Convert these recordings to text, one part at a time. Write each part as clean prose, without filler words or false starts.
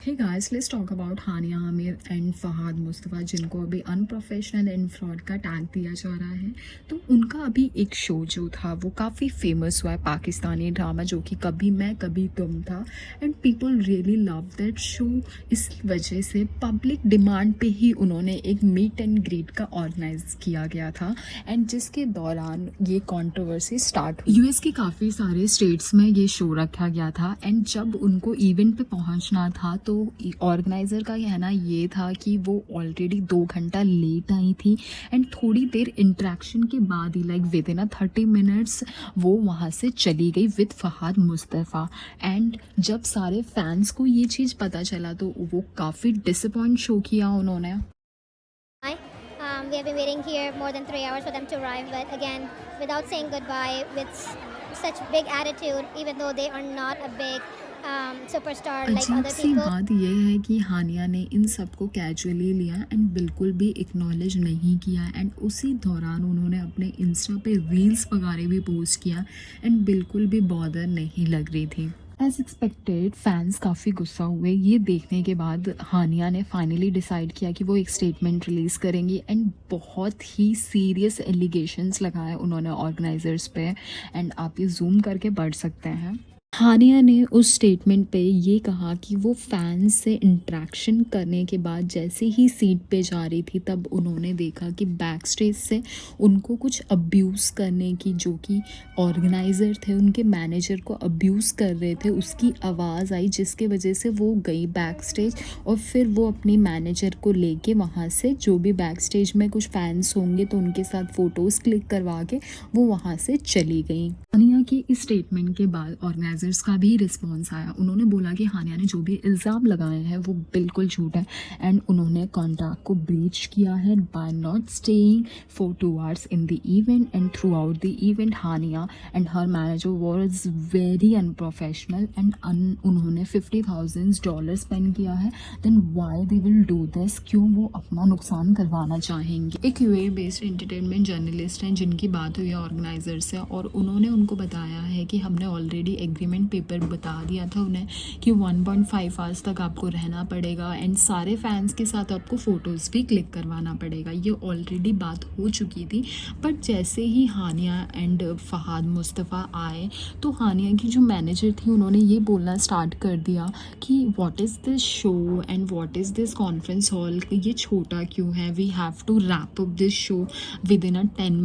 Hey guys, let's talk about Hania Aamir and Fahad Mustafa जिनको अभी unprofessional and fraud का टैग दिया जा रहा है। तो उनका अभी एक शो जो था वो काफ़ी फेमस हुआ है, पाकिस्तानी ड्रामा जो कि कभी मैं कभी तुम था, and people really love that show. इस वजह से पब्लिक डिमांड पे ही उन्होंने एक मीट एंड ग्रीट का ऑर्गेनाइज किया गया था, एंड जिसके दौरान ये कंट्रोवर्सी स्टार्ट हुई। यूएस के काफ़ी सारे स्टेट्स में ये शो रखा गया था, एंड जब उनको इवेंट पे पहुंचना था तो ऑर्गेनाइज़र का कहना ये था कि वो ऑलरेडी 2 घंटा लेट आई थी, एंड थोड़ी देर इंटरेक्शन के बाद ही लाइक विद इन 30 मिनट्स वो वहाँ से चली गई विद फहाद मुस्तफ़ा। एंड जब सारे फैंस को ये चीज़ पता चला तो वो काफ़ी डिसअपॉइंट शो किया उन्होंने। Hi. We have been waiting here more than 3 hours for them to arrive, but again, without saying goodbye, with such big attitude, even though they are not a big superstar like अजीब other सी people. बात यह है कि हानिया ने इन सबको casually लिया and बिल्कुल भी एक्नॉलेज नहीं किया, एंड उसी दौरान उन्होंने अपने इंस्टा पे रील्स वगैरह भी पोस्ट किया एंड बिल्कुल भी बॉदर नहीं लग रही थी। एज एक्सपेक्टेड फैंस काफ़ी गुस्सा हुए ये देखने के बाद। हानिया ने फाइनली डिसाइड किया कि वो एक स्टेटमेंट रिलीज़ करेंगी, एंड बहुत ही सीरियस एलिगेशंस लगाए उन्होंने ऑर्गेनाइजर्स पे, एंड आप ये जूम करके पढ़ सकते हैं। हानिया ने उस स्टेटमेंट पे ये कहा कि वो फैंस से इंटरेक्शन करने के बाद जैसे ही सीट पे जा रही थी तब उन्होंने देखा कि बैक स्टेज से उनको कुछ अब्यूज़ करने की, जो कि ऑर्गेनाइज़र थे उनके मैनेजर को अब्यूज़ कर रहे थे, उसकी आवाज़ आई, जिसके वजह से वो गई बैक स्टेज, और फिर वो अपनी मैनेजर को लेके वहाँ से, जो भी बैक स्टेज में कुछ फैंस होंगे तो उनके साथ फ़ोटोज़ क्लिक करवा के वो वहाँ से चली गई। हानिया की इस स्टेटमेंट के बाद ऑर्गेनाइजर्स का भी रिस्पांस आया। उन्होंने बोला कि हानिया ने जो भी इल्ज़ाम लगाए हैं वो बिल्कुल झूठ है, एंड उन्होंने कॉन्ट्रैक्ट को ब्रीच किया है by not staying for 2 hours in the event, and throughout the event Hania and her manager was very unprofessional, and उन्होंने $50,000 स्पेंड किया है। Then why they will do this, क्यों वो अपना नुकसान करवाना चाहेंगे। एक यूए बेस्ड एंटरटेनमेंट जर्नलिस्ट हैं जिनकी बात हुई है ऑर्गेनाइजर से, और उन्होंने उनको बताया है कि हमने ऑलरेडी एग्रीमेंट पेपर बता दिया था उन्हें कि 1.5 आवर्स तक आपको रहना पड़ेगा, एंड सारे फैंस के साथ आपको फ़ोटोज़ भी क्लिक करवाना पड़ेगा। ये ऑलरेडी बात हो चुकी थी, बट जैसे ही हानिया एंड फहाद मुस्तफ़ा आए तो हानिया की जो मैनेजर थी उन्होंने ये बोलना स्टार्ट कर दिया कि what is this show and what is this conference hall, ये छोटा क्यों है, we have to wrap up this show within 10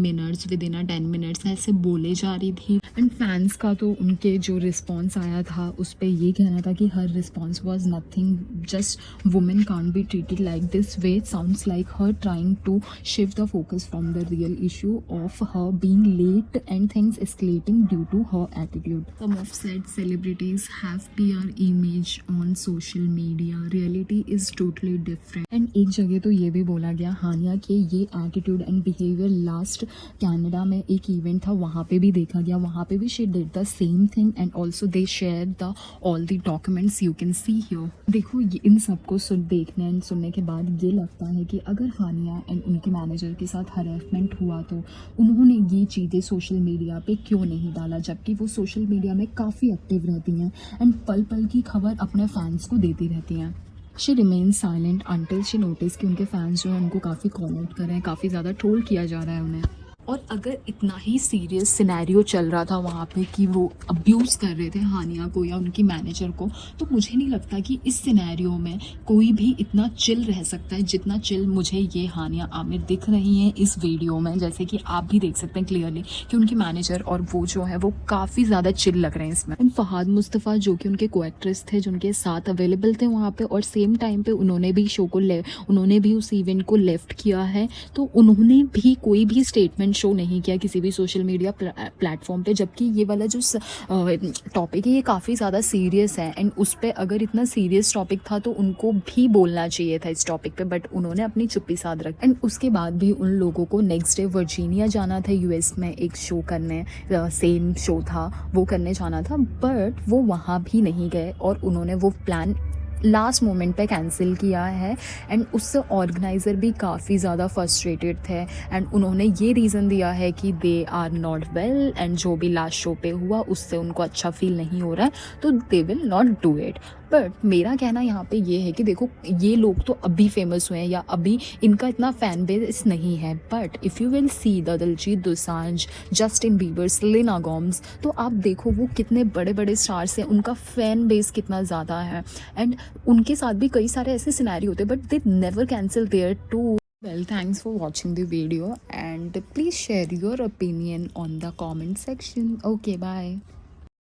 minutes ऐसे बोले जा रही थी। एंड फैंस का तो उनके जो रिस्पॉन्स आया था उस पर ये कहना था कि her response was nothing, just women can't be treated like this way, sounds like her trying to shift the focus from the real issue of her being late and things escalating due to her attitude. Some of said celebrities have PR image on social media, reality is totally different. And एक जगह तो ये भी बोला गया हानिया के ये attitude and behaviour last Canada में एक इवेंट था वहाँ पे भी देखा गया, वहाँ पे भी she did the same thing, and also they share the all the documents you can see here. देखो इन सबको देखने एंड सुनने के बाद ये लगता है कि अगर हानिया एंड उनके मैनेजर के साथ हरेसमेंट हुआ तो उन्होंने ये चीज़ें सोशल मीडिया पे क्यों नहीं डाला, जबकि वो सोशल मीडिया में काफ़ी एक्टिव रहती हैं एंड पल पल की खबर अपने फैंस को देती रहती हैं। She remain silent until she notice कि उनके फैंस जो हैं उनको काफ़ी कॉल आउट कर रहे हैं, काफ़ी ज़्यादा ट्रोल किया जा रहा है उन्हें। और अगर इतना ही सीरियस सिनेरियो चल रहा था वहाँ पे कि वो अब्यूज़ कर रहे थे हानिया को या उनकी मैनेजर को, तो मुझे नहीं लगता कि इस सिनेरियो में कोई भी इतना चिल रह सकता है जितना चिल मुझे ये हानिया आमिर दिख रही हैं इस वीडियो में। जैसे कि आप भी देख सकते हैं क्लियरली कि उनकी मैनेजर और वो जो है वो काफ़ी ज़्यादा चिल लग रहे हैं इसमें। एंड फहाद मुस्तफ़ा जो कि उनके को एक्ट्रेस थे, जो उनके साथ अवेलेबल थे वहाँ पर, और सेम टाइम पर उन्होंने भी शो को उन्होंने भी उस इवेंट को लेफ्ट किया है, तो उन्होंने भी कोई भी स्टेटमेंट शो नहीं किया किसी भी सोशल मीडिया प्लेटफॉर्म पे, जबकि ये वाला जो टॉपिक है ये काफ़ी ज़्यादा सीरियस है, एंड उस पर अगर इतना सीरियस टॉपिक था तो उनको भी बोलना चाहिए था इस टॉपिक पे, बट उन्होंने अपनी चुप्पी साध रखी। एंड उसके बाद भी उन लोगों को नेक्स्ट डे वर्जीनिया जाना था यूएस में एक शो करने, सेम शो था वो करने जाना था, बट वो वहाँ भी नहीं गए और उन्होंने वो प्लान लास्ट मोमेंट पे कैंसिल किया है, एंड उससे ऑर्गेनाइज़र भी काफ़ी ज़्यादा फ्रस्ट्रेटेड थे, एंड उन्होंने ये रीज़न दिया है कि they are not well, and जो भी लास्ट शो पे हुआ उससे उनको अच्छा फील नहीं हो रहा है तो they will not do it. But मेरा कहना यहाँ पे ये है कि देखो ये लोग तो अभी फेमस हुए हैं या अभी इनका इतना फ़ैन बेस नहीं है, but if you will see the Diljit Dosanjh, Justin Bieber, Selena Gomes, तो आप देखो वो कितने बड़े बड़े स्टार्स हैं, उनका फ़ैन बेस कितना ज़्यादा है एंड उनके साथ भी कई सारे ऐसे सिनेरियो होते हैं but they never cancel there too. Well, thanks for watching the video and please share your opinion on the comment section. Okay, bye.